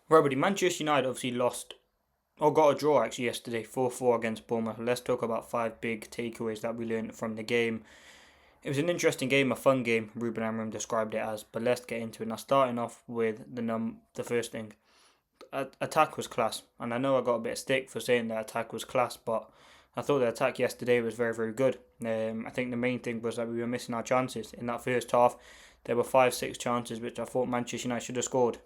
Right, buddy. Manchester United obviously lost or got a draw actually yesterday, 4-4 against Bournemouth. Let's talk about five big takeaways that we learned from the game. It was an interesting game, a fun game. Ruben Amorim described it as, but let's get into it. Now, starting off with the first thing, attack was class, and I know I got a bit of stick for saying that attack was class, but I thought the attack yesterday was very, very good. I think the main thing was that we were missing our chances in that first half. There were 5, 6 chances which I thought Manchester United should have scored.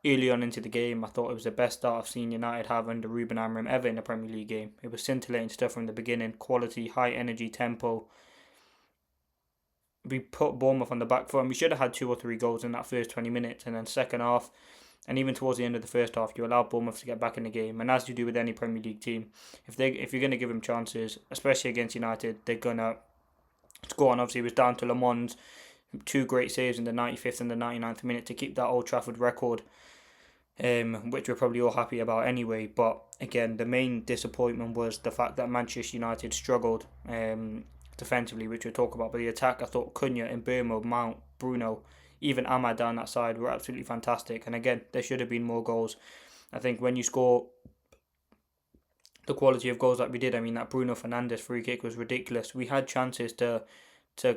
Early on into the game, I thought it was the best start I've seen United have under Ruben Amorim ever in a Premier League game. It was scintillating stuff from the beginning, quality, high energy, tempo. We put Bournemouth on the back foot, and we should have had 2 or 3 goals in that first 20 minutes. And then second half, and even towards the end of the first half, you allow Bournemouth to get back in the game. And as you do with any Premier League team, if you're going to give them chances, especially against United, they're gonna score. And obviously, it was down to Le Mans, 2 great saves in the 95th and the 99th minute to keep that Old Trafford record, which we're probably all happy about anyway. But again, the main disappointment was the fact that Manchester United struggled defensively, which we'll talk about. But the attack, I thought Cunha, Mbeumo, Mount, Bruno, even Ahmad down that side were absolutely fantastic. And again, there should have been more goals. I think when you score the quality of goals that we did, I mean, that Bruno Fernandes free kick was ridiculous. We had chances to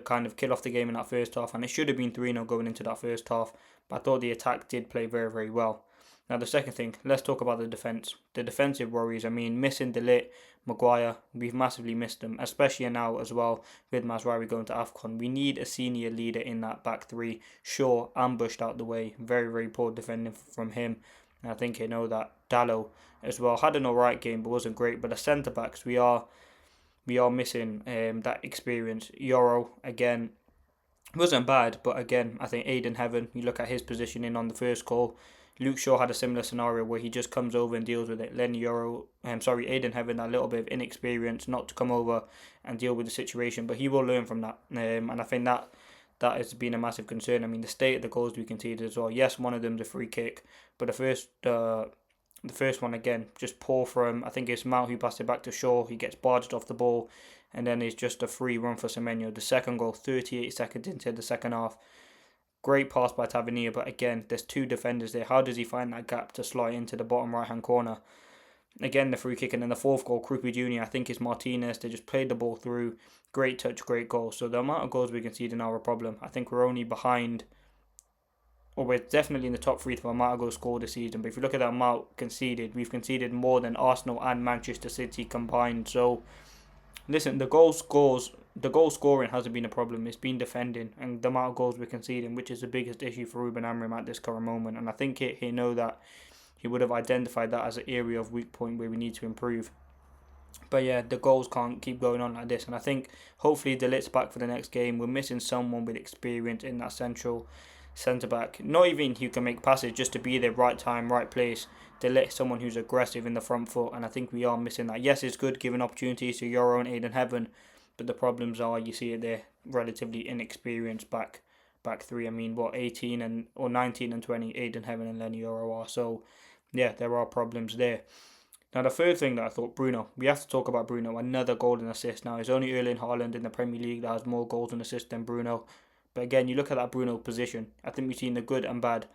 kind of kill off the game in that first half, and it should have been 3-0 going into that first half. But I thought the attack did play very, very well. Now, the second thing, let's talk about the defence. The defensive worries, I mean, missing De Ligt, Maguire, we've massively missed them, especially now as well with Mazraoui going to AFCON. We need a senior leader in that back three. Shaw ambushed out the way, very, very poor defending from him. And I think you know that Dallo as well had an alright game, but wasn't great. But the centre backs, we are missing that experience. Yoro, again, wasn't bad, but again, I think Aiden Heaven, you look at his positioning on the first goal. Luke Shaw had a similar scenario where he just comes over and deals with it. Aiden Heaven, a little bit of inexperience not to come over and deal with the situation, but he will learn from that. And I think that has been a massive concern. I mean, the state of the goals we conceded as well. Yes, one of them's a free kick, but the first one again, just poor from, I think it's Mount who passed it back to Shaw. He gets barged off the ball, and then it's just a free run for Semenyo. The second goal, 38 seconds into the second half. Great pass by Tavernier, but again, there's 2 defenders there. How does he find that gap to slide into the bottom right-hand corner? Again, the free kick, and then the fourth goal, Krupi Jr., I think it's Martinez. They just played the ball through. Great touch, great goal. So the amount of goals we concede are a problem. I think we're only behind, or we're definitely in the top 3 for the amount of goals scored this season. But if you look at the amount conceded, we've conceded more than Arsenal and Manchester City combined. So listen, the goal scoring hasn't been a problem. It's been defending and the amount of goals we're conceding, which is the biggest issue for Ruben Amorim at this current moment. And I think he know that he would have identified that as an area of weak point where we need to improve. But yeah, the goals can't keep going on like this. And I think hopefully De Ligt's back for the next game. We're missing someone with experience in that central centre back. Not even who can make passes, just to be there right time, right place. De Ligt, someone who's aggressive in the front foot, and I think we are missing that. Yes, it's good giving opportunities to Euro and Aiden Heaven, but the problems are, you see it there, relatively inexperienced back three. I mean, 19 and 20, Aiden Heaven and Lenny Euro are. So yeah, there are problems there. Now, the third thing that I thought, Bruno. We have to talk about Bruno. Another goal and assist. Now, it's only Erling Haaland in the Premier League that has more goals and assists than Bruno. But again, you look at that Bruno position. I think we've seen the good and bad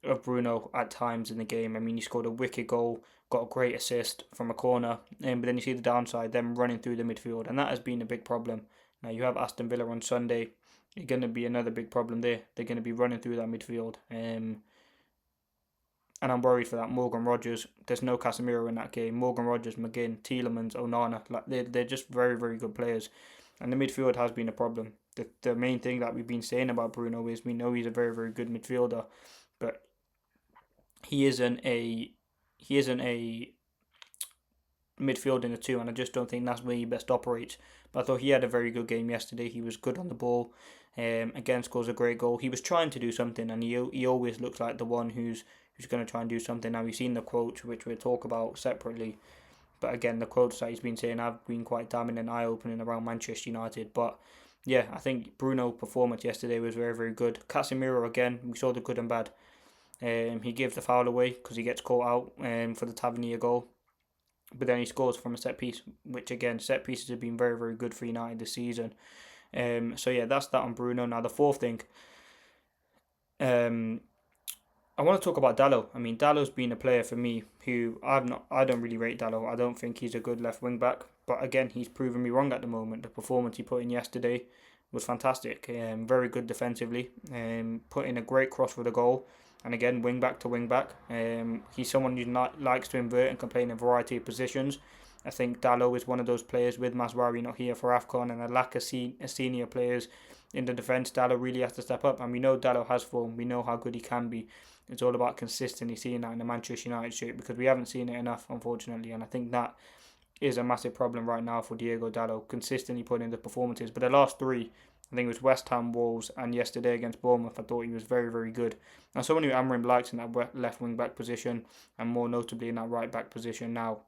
of Bruno at times in the game. I mean, he scored a wicked goal, got a great assist from a corner, but then you see the downside, them running through the midfield, and that has been a big problem. Now, you have Aston Villa on Sunday. It's going to be another big problem there. They're going to be running through that midfield. And I'm worried for that. Morgan Rogers, there's no Casemiro in that game. Morgan Rogers, McGinn, Tielemans, Onana, they're just very, very good players. And the midfield has been a problem. The main thing that we've been saying about Bruno is we know he's a very, very good midfielder, but he isn't a midfield in the 2, and I just don't think that's where he best operates. But I thought he had a very good game yesterday. He was good on the ball. Again, scores a great goal. He was trying to do something, and he always looks like the one who's going to try and do something. Now, we've seen the quotes, which we'll talk about separately. But again, the quotes that he's been saying have been quite damning and eye-opening around Manchester United. But yeah, I think Bruno's performance yesterday was very, very good. Casemiro, again, we saw the good and bad. He gives the foul away because he gets caught out for the Tavernier goal. But then he scores from a set piece, which again, set pieces have been very, very good for United this season. So yeah, that's that on Bruno. Now, the fourth thing, I want to talk about Dallo. I mean, Dallow's been a player for me who I don't really rate Dallo. I don't think he's a good left wing back. But again, he's proven me wrong at the moment. The performance he put in yesterday was fantastic. Very good defensively. Put in a great cross for the goal. And again, wing back to wing back. He's someone who not, likes to invert and can play in a variety of positions. I think Dallo is one of those players with Maswari not here for AFCON and a lack of senior players in the defence. Dallo really has to step up. And we know Dallo has form. We know how good he can be. It's all about consistently seeing that in the Manchester United shirt because we haven't seen it enough, unfortunately. And I think that is a massive problem right now for Diego Dallo, consistently putting in the performances. But the last three, I think it was West Ham, Wolves, and yesterday against Bournemouth, I thought he was very, very good. And someone who Amorim likes in that left wing back position, and more notably in that right back position now,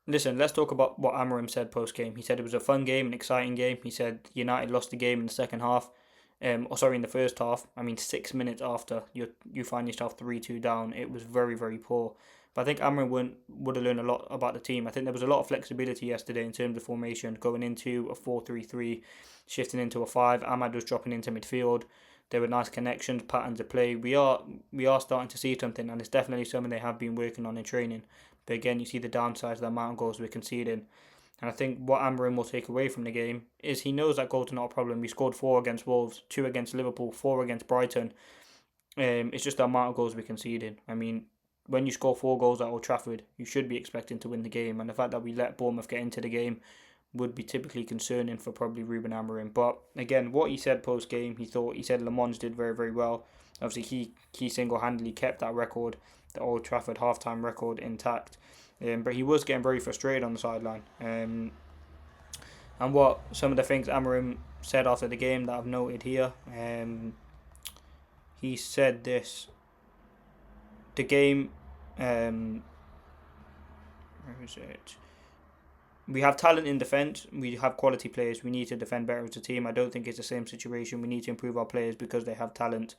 listen, let's talk about what Amorim said post game. He said it was a fun game, an exciting game. He said United lost the game in the second half. In the first half. I mean, 6 minutes after you find yourself 3-2 down, it was very, very poor. But I think Amorim would have learned a lot about the team. I think there was a lot of flexibility yesterday in terms of formation, going into a 4-3-3, shifting into a 5. Ahmad was dropping into midfield. There were nice connections, patterns of play. We are starting to see something, and it's definitely something they have been working on in training. But again, you see the downsides of the amount of goals we're conceding. And I think what Amorim will take away from the game is he knows that goals are not a problem. He scored 4 against Wolves, 2 against Liverpool, 4 against Brighton. It's just the amount of goals we conceded. I mean, when you score 4 goals at Old Trafford, you should be expecting to win the game. And the fact that we let Bournemouth get into the game would be typically concerning for probably Ruben Amorim. But again, what he said post game, he said Le Mans did very, very well. Obviously, he single handedly kept that record, the Old Trafford halftime record, intact. But he was getting very frustrated on the sideline. And what some of the things Amorim said after the game that I've noted here, he said this: the game, where is it? We have talent in defence. We have quality players. We need to defend better as a team. I don't think it's the same situation. We need to improve our players because they have talent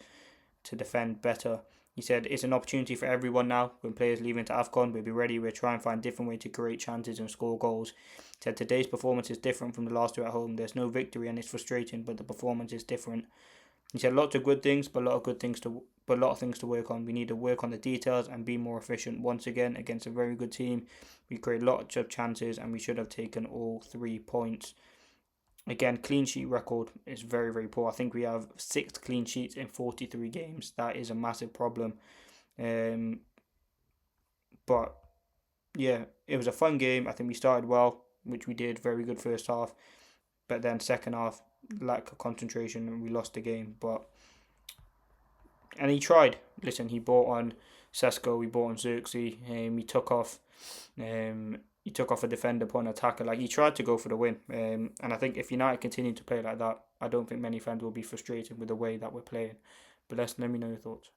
to defend better. He said it's an opportunity for everyone now. When players leave into AFCON, we'll be ready. We'll try and find different ways to create chances and score goals. He said today's performance is different from the last two at home. There's no victory and it's frustrating, but the performance is different. He said lots of good things, but a lot of things to work on. We need to work on the details and be more efficient. Once again, against a very good team, we create lots of chances and we should have taken all 3 points. Again, clean sheet record is very, very poor. I think we have 6 clean sheets in 43 games. That is a massive problem. But yeah, it was a fun game. I think we started well, which we did. Very good first half. But then second half, lack of concentration and we lost the game. And he tried. Listen, he bought on Sesko, he bought on Xerxes. He took off a defender, put an attacker. Like, he tried to go for the win. And I think if United continue to play like that, I don't think many fans will be frustrated with the way that we're playing. But let me know your thoughts.